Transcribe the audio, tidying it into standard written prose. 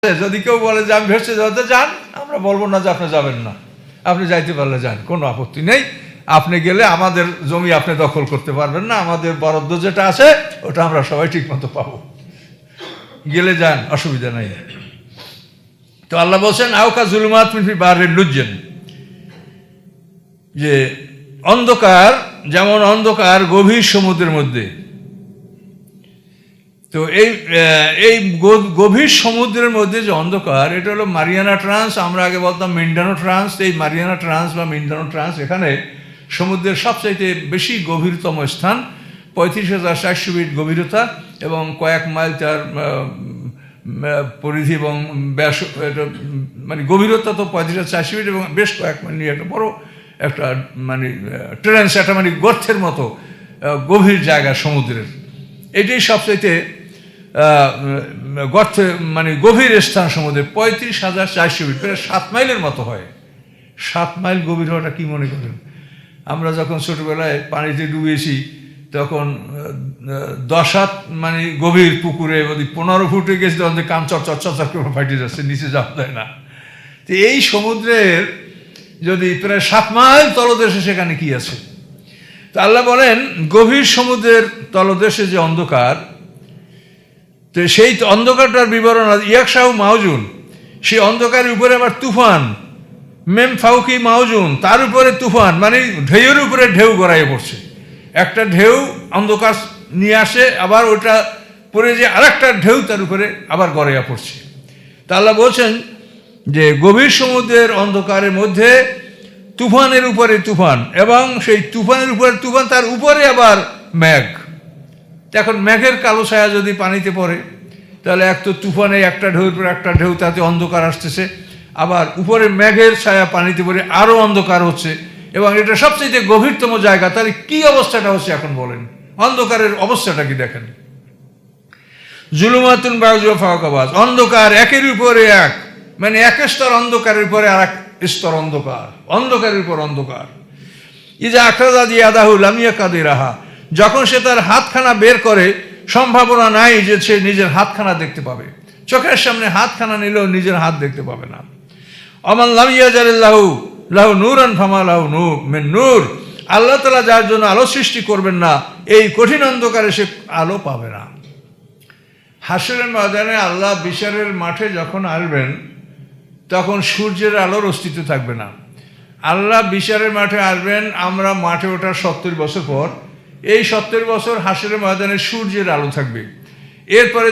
যদি কেউ বলে যে আমি ভেসে যেতে যান, আমরা বলবো না যে আপনি যাবেন না, আপনি যাইতে পারলে যান, কোনো আপত্তি নেই। আপনি গেলে আমাদের জমি আপনি দখল করতে পারবেন না, আমাদের বরাদ্দ যেটা আছে ওটা আমরা সবাই ঠিক মতো পাবো, গেলে যান, অসুবিধা নাই। তো আল্লাহ বলছেন আওকা জুলুমাত মিন ফি বাহরিল লুজ্জান, যে অন্ধকার যেমন অন্ধকার গভীর সমুদ্রের মধ্যে। তো এই গভীর সমুদ্রের মধ্যে যে অন্ধকার, এটা হলো মারিয়ানা ট্রান্স, আমরা আগে বলতাম মিন্ডানো ট্রান্স। এই মারিয়ানা ট্রান্স বা মিন্ডানো ট্রান্স, এখানে সমুদ্রের সবচাইতে বেশি গভীরতম স্থান, 35,400 ফিট গভীরতা এবং কয়েক মাইল তার পরিধি এবং ব্যাস, এটা মানে গভীরতা তো 35,400 ফিট এবং বেশ কয়েক মাইল নিয়ে একটা বড় একটা মানে ট্রেন্স, একটা মানে গর্তের মতো গভীর জায়গা সমুদ্রের। এটাই সবচাইতে গর্তে মানে গভীর স্থান সমুদ্রে, 35,400 ফিট, প্রায় 7 মাইলের মতো হয়। 7 মাইল গভীর হওয়াটা কি মনে করেন? আমরা যখন ছোটবেলায় পানিতে ডুবেছি তখন 10 হাত মানে গভীর পুকুরে 15 ফুটে গেছে, তখন কান চরচর করে ফাটে যাচ্ছে, নিচে যাওয়া যায় না। তো এই সমুদ্রের যদি প্রায় 7 মাইল তলদেশে, সেখানে কি আছে? তো আল্লাহ বলেন গভীর সমুদ্রের তলদেশে যে অন্ধকার, তো সেই অন্ধকারটার বিবরণ ইয়াকশাউ মাউজুন, সেই অন্ধকারের উপরে আবার তুফান, মেম ফাউকি মাউজুন, তার উপরে তুফান, মানে ঢেউয়ের উপরে ঢেউ গড়াইয়ে পড়ছে। একটা ঢেউ অন্ধকার নিয়ে আসে, আবার ওটা পরে যে আরেকটা ঢেউ তার উপরে আবার গড়াইয়া পড়ছে। তা আল্লাহ বলছেন যে গভীর সমুদ্রের অন্ধকারের মধ্যে তুফানের উপরে তুফান, এবং সেই তুফানের উপরে তুফান, তার উপরে আবার মেঘ। এখন মেঘের কালো ছায়া যদি পানিতে পড়ে, তাহলে এক তো তুফানে একটা ঢেউর পর একটা ঢেউ, তাতে অন্ধকার আসতেছে, আবার উপরে মেঘের ছায়া পানিতে পড়ে আরও অন্ধকার হচ্ছে, এবং এটা সবচেয়ে গভীরতম জায়গা। তাহলে কি অবস্থাটা হচ্ছে এখন বলেন, অন্ধকারের অবস্থাটা কি দেখেন। জুলুমাতুন বাউজুহা ফাওকা বাজ, অন্ধকার একের উপরে এক, মানে এক স্তর অন্ধকারের উপরে আর এক স্তর অন্ধকার, অন্ধকারের উপর অন্ধকার। ইজা আখরাজা ইয়াদাহু লাম ইয়াকাদিরাহা, যখন সে তার হাতখানা বের করে, সম্ভাবনা নাই যে সে নিজের হাতখানা দেখতে পাবে। চোখের সামনে হাতখানা নিলেও নিজের হাত দেখতে পাবে না। অমান লাম ইয়াজালিল্লাহু লাহু নূরান ফামা লাহু মিন নূর, আল্লাহ তাআলা যার জন্য আলো সৃষ্টি করবেন না, এই কঠিন অন্ধকারে সে আলো পাবে না। হাশরের ময়দানে আল্লাহ বিচারের মাঠে যখন আসবেন, তখন সূর্যের আলোর অস্তিত্ব থাকবে না। আল্লাহ বিচারের মাঠে আসবেন, আমরা মাঠে ওঠার 70 বছর পর, এই 70 বছর হাশরের ময়দানে সূর্যের আলো থাকবে। এরপরে